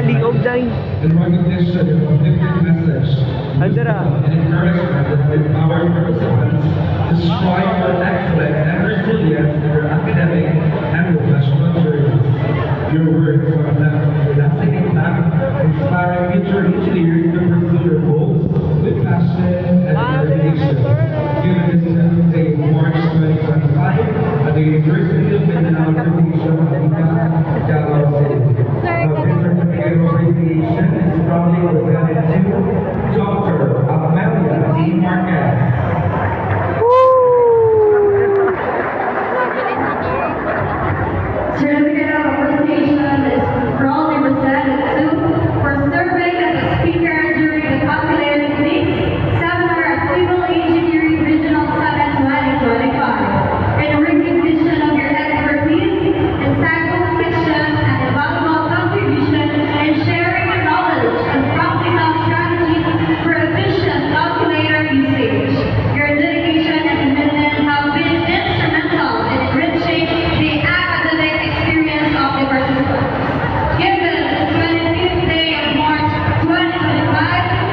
liog dahil. In recognition of a gifted message, Andara. and encouragement that will empower participants to strive for excellence and resilience in their academic and professional journeys. Your words have left a lasting impact, inspiring future engineers to pursue their goals with passion and determination. Given this day, March 2025, at the University of Mindanao Education of Davao City. This certificate of appreciation is proudly presented to Dr. Amelia D. Marquez. Certificate of appreciation is proudly presented to for serving as a speaker during the calculated techniques seminar at Civil Engineering Regional 7 2025. In recognition of your expertise, insightful section, and valuable contribution in sharing the knowledge and practical strategies for efficient calculator usage. Your dedication and commitment have been instrumental in enriching the academic experience of the participants. Given the 25th day of March 2025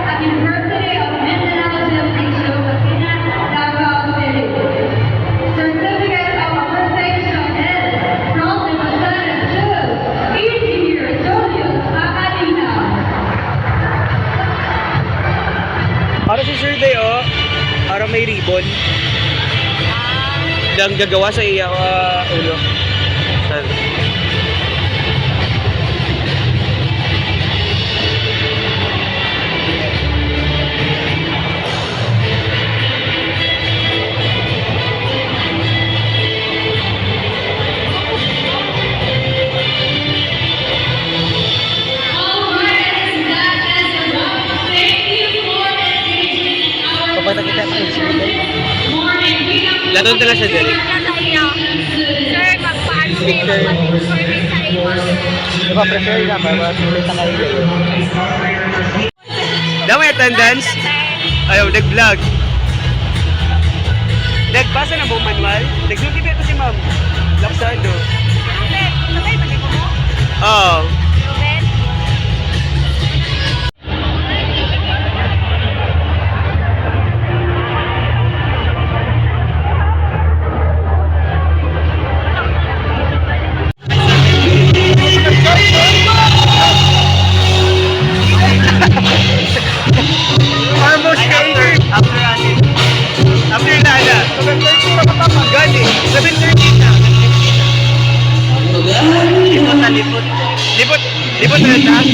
at University of Mindanao Gymnasium, Casina, Davao City. Certificate of appreciation is proudly presented to Engineer Julius Acadina. Para si Sir Day, oh. Para may ribbon. Lang gagawa sa iya ulo. Sir. Kapag nakita ko si Sir Day. Laton talaga siya dali. Sir, magpaano kayo mag-informe sa iyo? Napa-prepare na ba? Sulit na kayo. Damay attendance. Ayaw, nag-vlog. Nagbasa na buong manual. Nagsulti ba ito si ma'am? Laksado. Sabay, pag mo? Oo. Ruben? Almost after running. After nada. 7:30 na matapang. Gani. 7:30 na. Lipot na lipot. Lipot na taas.